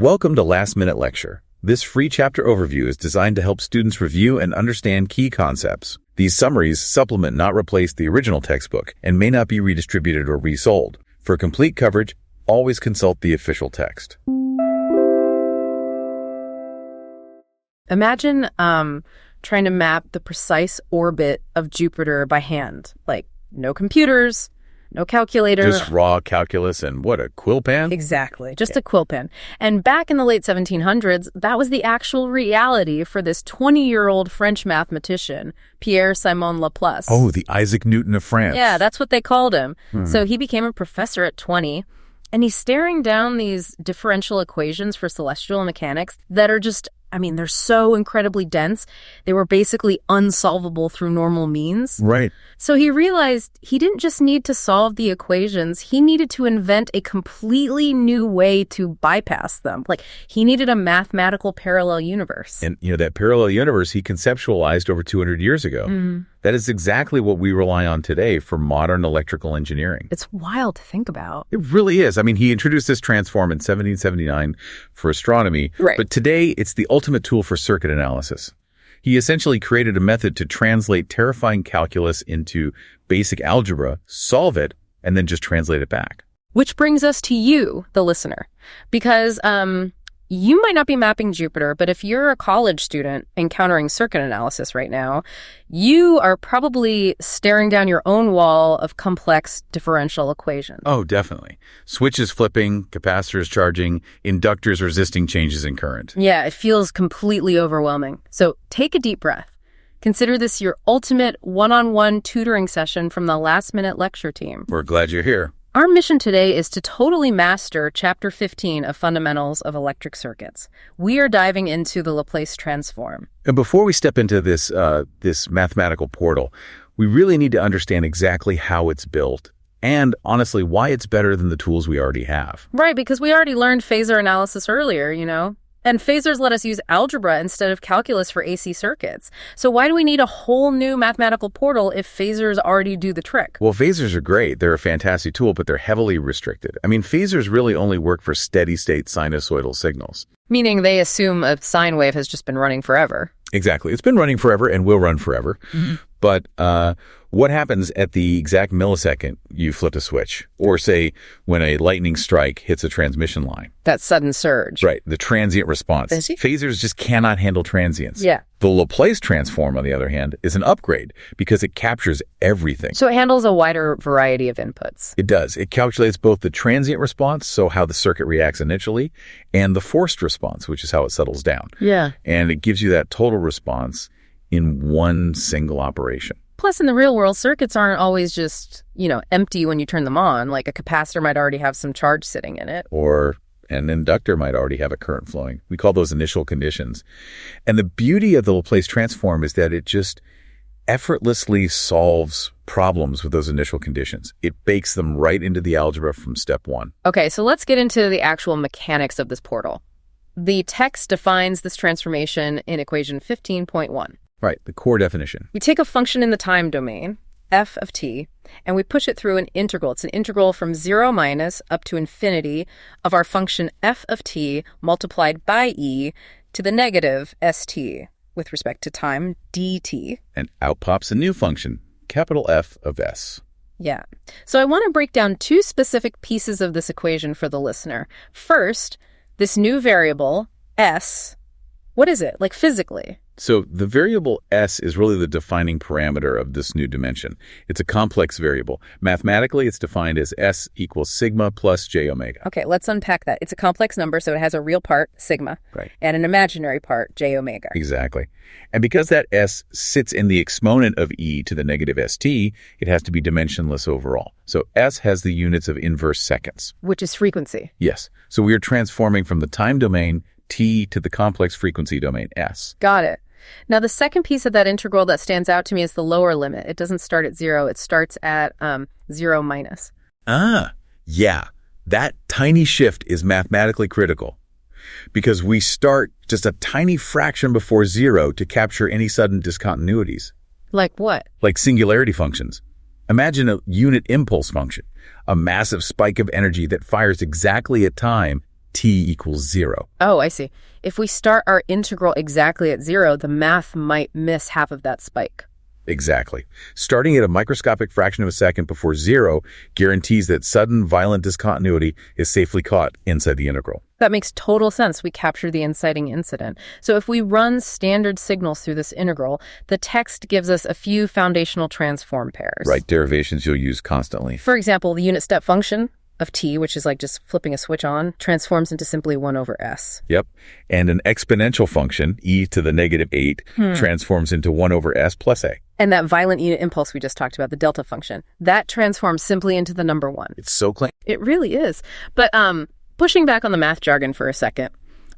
Welcome to Last Minute Lecture. This free chapter overview is designed to help students review and understand key concepts. These summaries supplement, not replace, the original textbook and may not be redistributed or resold. For complete coverage, always consult the official text. Imagine trying to map the precise orbit of Jupiter by hand. Like, no computers, no calculator. Just raw calculus and what, a quill pen? Exactly, just a quill pen. And back in the late 1700s, that was the actual reality for this 20-year-old French mathematician, Pierre-Simon Laplace. Oh, the Isaac Newton of France. Yeah, that's what they called him. So he became a professor at 20, and he's staring down these differential equations for celestial mechanics that are just, they're so incredibly dense. They were basically unsolvable through normal means. Right. So he realized he didn't just need to solve the equations. He needed to invent a completely new way to bypass them. Like, he needed a mathematical parallel universe. And, that parallel universe he conceptualized over 200 years ago. That is exactly what we rely on today for modern electrical engineering. It's wild to think about. It really is. He introduced this transform in 1779 for astronomy. Right. But today, it's the ultimate tool for circuit analysis. He essentially created a method to translate terrifying calculus into basic algebra, solve it, and then just translate it back. Which brings us to you, the listener, because you might not be mapping Jupiter, but if you're a college student encountering circuit analysis right now, you are probably staring down your own wall of complex differential equations. Oh, definitely. Switches flipping, capacitors charging, inductors resisting changes in current. Yeah, it feels completely overwhelming. So take a deep breath. Consider this your ultimate one-on-one tutoring session from the Last Minute Lecture team. We're glad you're here. Our mission today is to totally master Chapter 15 of Fundamentals of Electric Circuits. We are diving into the Laplace transform. And before we step into this mathematical portal, we really need to understand exactly how it's built and, honestly, why it's better than the tools we already have. Right, because we already learned phasor analysis earlier, And phasors let us use algebra instead of calculus for AC circuits. So why do we need a whole new mathematical portal if phasors already do the trick? Well, phasors are great. They're a fantastic tool, but they're heavily restricted. Phasors really only work for steady-state sinusoidal signals. Meaning they assume a sine wave has just been running forever. Exactly. It's been running forever and will run forever. But what happens at the exact millisecond you flip a switch? Or say when a lightning strike hits a transmission line. That sudden surge. Right. The transient response. Phasors just cannot handle transients. Yeah. The Laplace transform, on the other hand, is an upgrade because it captures everything. So it handles a wider variety of inputs. It does. It calculates both the transient response, so how the circuit reacts initially, and the forced response, which is how it settles down. Yeah. And it gives you that total response in one single operation. Plus, in the real world, circuits aren't always just, empty when you turn them on. Like a capacitor might already have some charge sitting in it. Or an inductor might already have a current flowing. We call those initial conditions. And the beauty of the Laplace transform is that it just effortlessly solves problems with those initial conditions. It bakes them right into the algebra from step one. Okay, so let's get into the actual mechanics of this portal. The text defines this transformation in equation 15.1. Right, the core definition. We take a function in the time domain, f of t, and we push it through an integral. It's an integral from 0 minus up to infinity of our function f of t multiplied by e to the negative st with respect to time dt. And out pops a new function, capital F of s. Yeah. So I want to break down two specific pieces of this equation for the listener. First, this new variable, s, what is it, like physically? So the variable s is really the defining parameter of this new dimension. It's a complex variable. Mathematically, it's defined as s equals sigma plus j omega. Okay, let's unpack that. It's a complex number, so it has a real part, sigma, right, and an imaginary part, j omega. Exactly. And because that s sits in the exponent of e to the negative st, it has to be dimensionless overall. So s has the units of inverse seconds. Which is frequency. Yes. So we are transforming from the time domain t to the complex frequency domain s. Got it. Now, the second piece of that integral that stands out to me is the lower limit. It doesn't start at 0. It starts at 0 minus. Yeah. That tiny shift is mathematically critical because we start just a tiny fraction before 0 to capture any sudden discontinuities. Like what? Like singularity functions. Imagine a unit impulse function, a massive spike of energy that fires exactly at time t equals 0. Oh, I see. If we start our integral exactly at 0, the math might miss half of that spike. Exactly. Starting at a microscopic fraction of a second before 0 guarantees that sudden, violent discontinuity is safely caught inside the integral. That makes total sense. We capture the inciting incident. So if we run standard signals through this integral, the text gives us a few foundational transform pairs. Right, derivations you'll use constantly. For example, the unit step function of t, which is like just flipping a switch on, transforms into simply 1 over s. Yep. And an exponential function, e to the negative 8, transforms into 1 over s plus a. And that violent unit impulse we just talked about, the delta function, that transforms simply into the number 1. It's so clean. It really is. But pushing back on the math jargon for a second,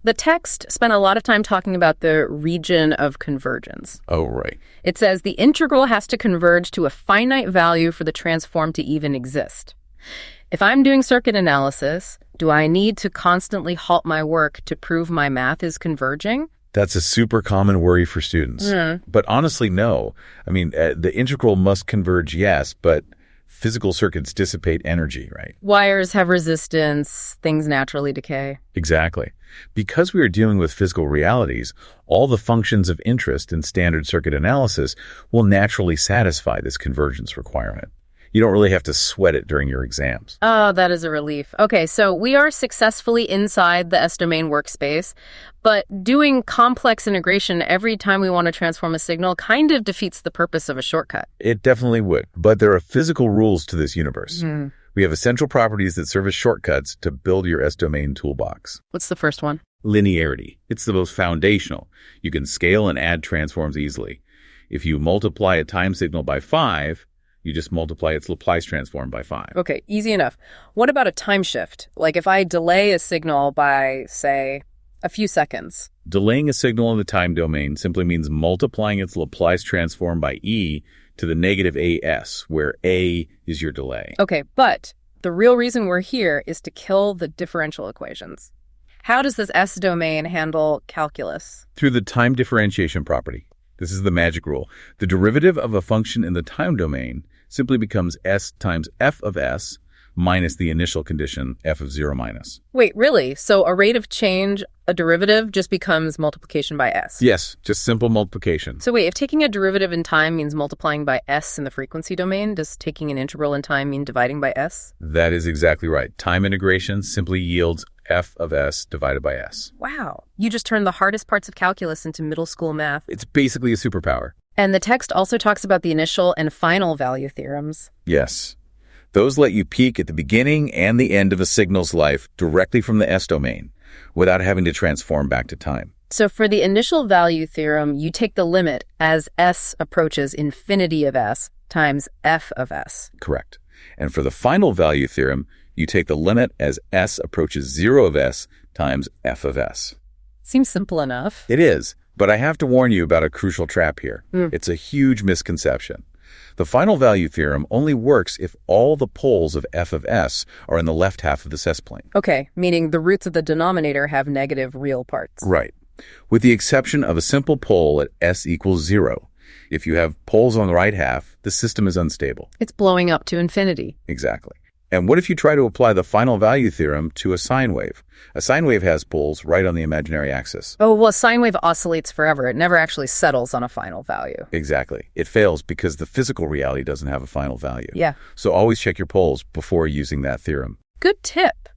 the text spent a lot of time talking about the region of convergence. Oh, right. It says the integral has to converge to a finite value for the transform to even exist. If I'm doing circuit analysis, do I need to constantly halt my work to prove my math is converging? That's a super common worry for students. But honestly, no. I mean, the integral must converge, yes, but physical circuits dissipate energy, right? Wires have resistance, things naturally decay. Exactly. Because we are dealing with physical realities, all the functions of interest in standard circuit analysis will naturally satisfy this convergence requirement. You don't really have to sweat it during your exams. Oh, that is a relief. Okay, so we are successfully inside the S-domain workspace, but doing complex integration every time we want to transform a signal kind of defeats the purpose of a shortcut. It definitely would, but there are physical rules to this universe. We have essential properties that serve as shortcuts to build your S-domain toolbox. What's the first one? Linearity. It's the most foundational. You can scale and add transforms easily. If you multiply a time signal by 5, you just multiply its Laplace transform by 5. Okay, easy enough. What about a time shift? Like if I delay a signal by, say, a few seconds. Delaying a signal in the time domain simply means multiplying its Laplace transform by e to the negative as, where a is your delay. Okay, but the real reason we're here is to kill the differential equations. How does this S-domain handle calculus? Through the time differentiation property. This is the magic rule. The derivative of a function in the time domain simply becomes s times f of s minus the initial condition f of 0 minus. Wait, really? So a rate of change, a derivative, just becomes multiplication by s? Yes, just simple multiplication. So wait, if taking a derivative in time means multiplying by s in the frequency domain, does taking an integral in time mean dividing by s? That is exactly right. Time integration simply yields f of s divided by s. Wow. You just turned the hardest parts of calculus into middle school math. It's basically a superpower. And the text also talks about the initial and final value theorems. Yes. Those let you peek at the beginning and the end of a signal's life directly from the S-domain without having to transform back to time. So for the initial value theorem, you take the limit as s approaches infinity of s times f of s. Correct. And for the final value theorem, you take the limit as s approaches 0 of s times f of s. Seems simple enough. It is, but I have to warn you about a crucial trap here. It's a huge misconception. The final value theorem only works if all the poles of f of s are in the left half of this S-plane. Okay, meaning the roots of the denominator have negative real parts. Right. With the exception of a simple pole at s equals 0. If you have poles on the right half, the system is unstable. It's blowing up to infinity. Exactly. And what if you try to apply the final value theorem to a sine wave? A sine wave has poles right on the imaginary axis. Oh, well, a sine wave oscillates forever. It never actually settles on a final value. Exactly. It fails because the physical reality doesn't have a final value. Yeah. So always check your poles before using that theorem. Good tip.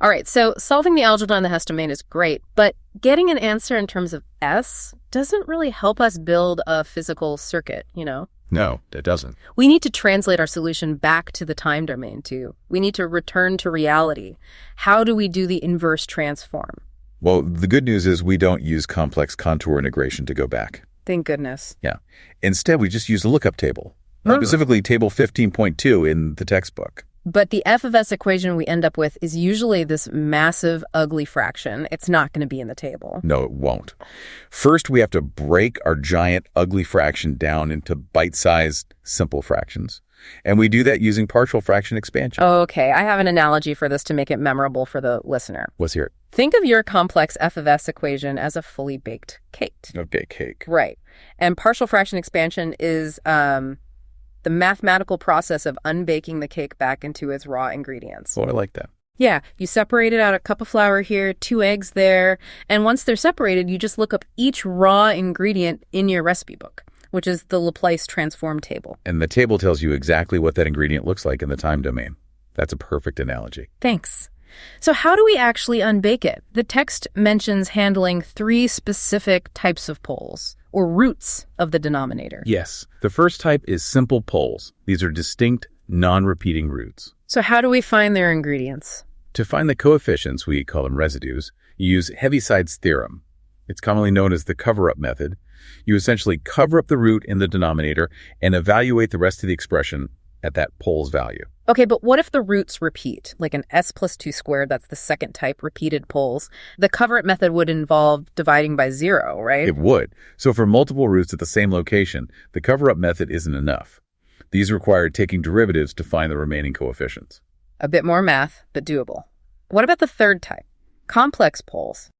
All right, so solving the algebra in the Hess domain is great, but getting an answer in terms of S doesn't really help us build a physical circuit, you know? No, it doesn't. We need to translate our solution back to the time domain, too. We need to return to reality. How do we do the inverse transform? Well, the good news is we don't use complex contour integration to go back. Thank goodness. Yeah. Instead, we just use a lookup table, specifically table 15.2 in the textbook. But the f of s equation we end up with is usually this massive, ugly fraction. It's not going to be in the table. No, it won't. First, we have to break our giant, ugly fraction down into bite-sized, simple fractions. And we do that using partial fraction expansion. Okay, I have an analogy for this to make it memorable for the listener. Let's hear it. Think of your complex f of s equation as a fully baked cake. Okay, cake. Right. And partial fraction expansion is the mathematical process of unbaking the cake back into its raw ingredients. Oh, I like that. Yeah, you separated out a cup of flour here, 2 eggs there, and once they're separated, you just look up each raw ingredient in your recipe book, which is the Laplace transform table. And the table tells you exactly what that ingredient looks like in the time domain. That's a perfect analogy. Thanks. So how do we actually unbake it? The text mentions handling 3 specific types of poles, or roots of the denominator. Yes. The first type is simple poles. These are distinct, non-repeating roots. So how do we find their ingredients? To find the coefficients, we call them residues, you use Heaviside's theorem. It's commonly known as the cover-up method. You essentially cover up the root in the denominator and evaluate the rest of the expression at that pole's value. Okay, but what if the roots repeat, like an s plus 2 squared, that's the second type, repeated poles? The cover-up method would involve dividing by 0, right? It would. So for multiple roots at the same location, the cover-up method isn't enough. These require taking derivatives to find the remaining coefficients. A bit more math, but doable. What about the third type? Complex poles.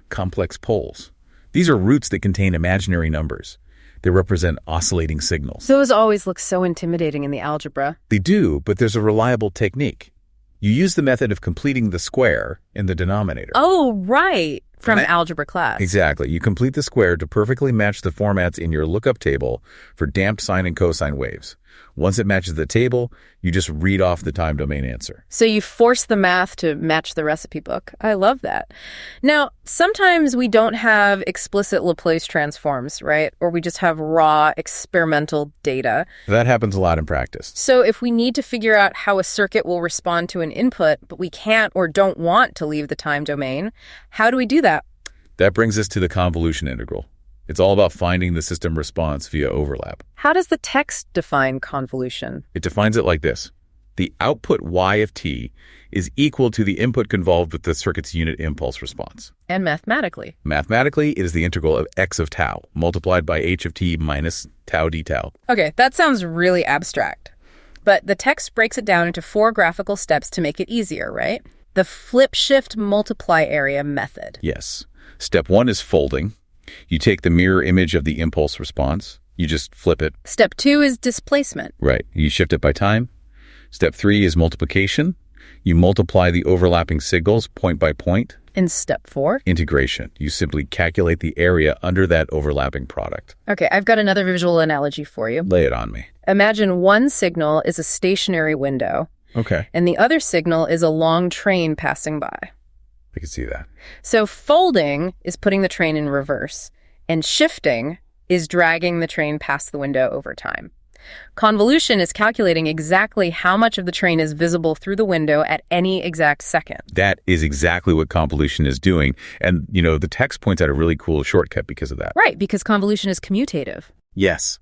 Complex poles. These are roots that contain imaginary numbers. They represent oscillating signals. Those always look so intimidating in the algebra. They do, but there's a reliable technique. You use the method of completing the square in the denominator. Oh, right. From algebra class. Exactly. You complete the square to perfectly match the formats in your lookup table for damped sine and cosine waves. Once it matches the table, you just read off the time domain answer. So you force the math to match the recipe book. I love that. Now, sometimes we don't have explicit Laplace transforms, right? Or we just have raw experimental data. That happens a lot in practice. So if we need to figure out how a circuit will respond to an input, but we can't or don't want to leave the time domain, how do we do that? That brings us to the convolution integral. It's all about finding the system response via overlap. How does the text define convolution? It defines it like this. The output y of t is equal to the input convolved with the circuit's unit impulse response. And mathematically? Mathematically, it is the integral of x of tau multiplied by h of t minus tau d tau. Okay, that sounds really abstract. But the text breaks it down into 4 graphical steps to make it easier, right? The flip shift multiply area method. Yes. Step 1 is folding. You take the mirror image of the impulse response. You just flip it. Step 2 is displacement. Right. You shift it by time. Step 3 is multiplication. You multiply the overlapping signals point by point. And step 4? Integration. You simply calculate the area under that overlapping product. Okay, I've got another visual analogy for you. Lay it on me. Imagine one signal is a stationary window. Okay. And the other signal is a long train passing by. I can see that. So folding is putting the train in reverse, and shifting is dragging the train past the window over time. Convolution is calculating exactly how much of the train is visible through the window at any exact second. That is exactly what convolution is doing. And, the text points out a really cool shortcut because of that. Right, because convolution is commutative. Yes.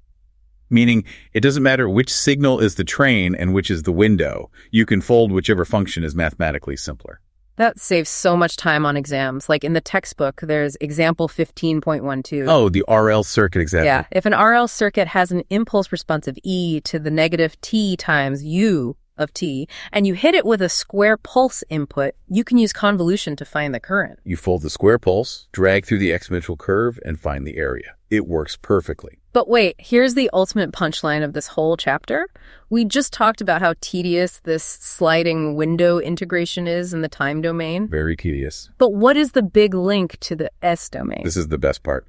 Meaning it doesn't matter which signal is the train and which is the window. You can fold whichever function is mathematically simpler. That saves so much time on exams. Like in the textbook, there's example 15.12. Oh, the RL circuit, exactly. Yeah, if an RL circuit has an impulse response of e to the negative t times u of t, and you hit it with a square pulse input, you can use convolution to find the current. You fold the square pulse, drag through the exponential curve, and find the area. It works perfectly. But wait, here's the ultimate punchline of this whole chapter. We just talked about how tedious this sliding window integration is in the time domain. Very tedious. But what is the big link to the S domain? This is the best part.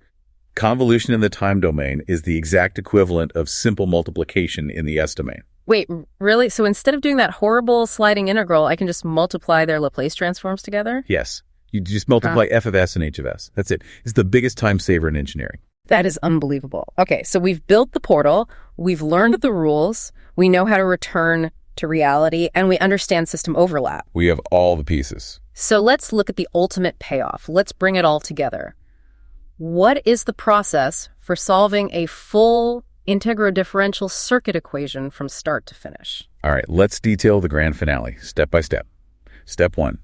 Convolution in the time domain is the exact equivalent of simple multiplication in the S domain. Wait, really? So instead of doing that horrible sliding integral, I can just multiply their Laplace transforms together? Yes. You just multiply f of s and h of s. That's it. It's the biggest time saver in engineering. That is unbelievable. Okay, so we've built the portal, we've learned the rules, we know how to return to reality, and we understand system overlap. We have all the pieces. So let's look at the ultimate payoff. Let's bring it all together. What is the process for solving a full integrodifferential circuit equation from start to finish? All right, let's detail the grand finale, step by step. Step 1.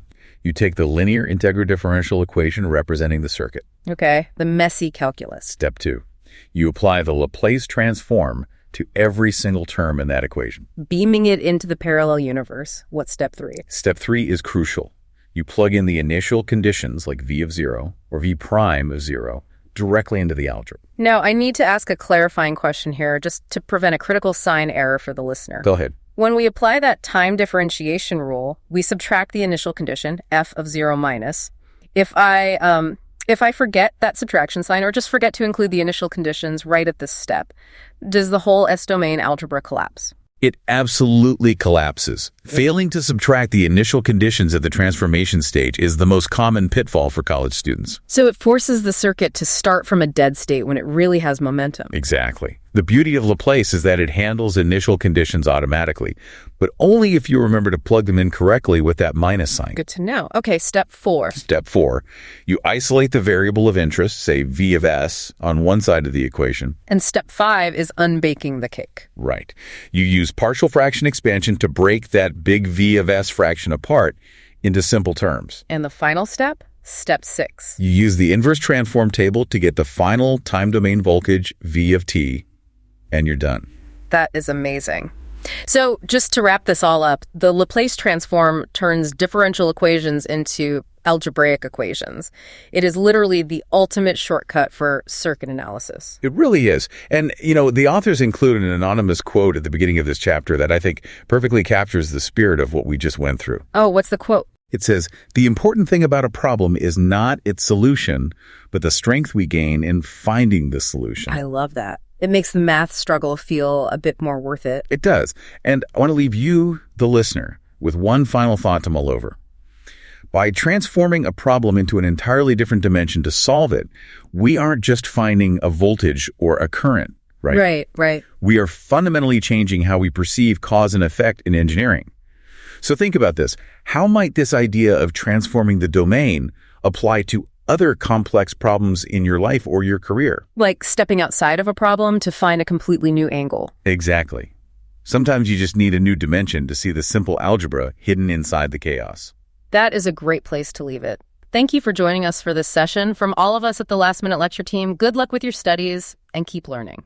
You take the linear integrodifferential equation representing the circuit. Okay, the messy calculus. Step 2. You apply the Laplace transform to every single term in that equation. Beaming it into the parallel universe. What's step 3? Step 3 is crucial. You plug in the initial conditions like v of 0 or v prime of 0 directly into the algebra. Now, I need to ask a clarifying question here just to prevent a critical sign error for the listener. Go ahead. When we apply that time differentiation rule, we subtract the initial condition, f of 0 minus. If I forget that subtraction sign or just forget to include the initial conditions right at this step, does the whole S-domain algebra collapse? It absolutely collapses. Failing to subtract the initial conditions at the transformation stage is the most common pitfall for college students. So it forces the circuit to start from a dead state when it really has momentum. Exactly. The beauty of Laplace is that it handles initial conditions automatically, but only if you remember to plug them in correctly with that minus sign. Good to know. Okay, step 4. Step 4, you isolate the variable of interest, say v of s, on one side of the equation. And step 5 is unbaking the cake. Right. You use partial fraction expansion to break that big v of s fraction apart into simple terms. And the final step? Step 6. You use the inverse transform table to get the final time domain voltage v of t, and you're done. That is amazing. So just to wrap this all up, the Laplace transform turns differential equations into algebraic equations. It is literally the ultimate shortcut for circuit analysis. It really is. And, the authors include an anonymous quote at the beginning of this chapter that I think perfectly captures the spirit of what we just went through. Oh, what's the quote? It says, "The important thing about a problem is not its solution, but the strength we gain in finding the solution." I love that. It makes the math struggle feel a bit more worth it. It does. And I want to leave you, the listener, with one final thought to mull over. By transforming a problem into an entirely different dimension to solve it, we aren't just finding a voltage or a current, right? Right. We are fundamentally changing how we perceive cause and effect in engineering. So think about this. How might this idea of transforming the domain apply to other complex problems in your life or your career? Like stepping outside of a problem to find a completely new angle. Exactly. Sometimes you just need a new dimension to see the simple algebra hidden inside the chaos. That is a great place to leave it. Thank you for joining us for this session. From all of us at the Last Minute Lecture team, good luck with your studies and keep learning.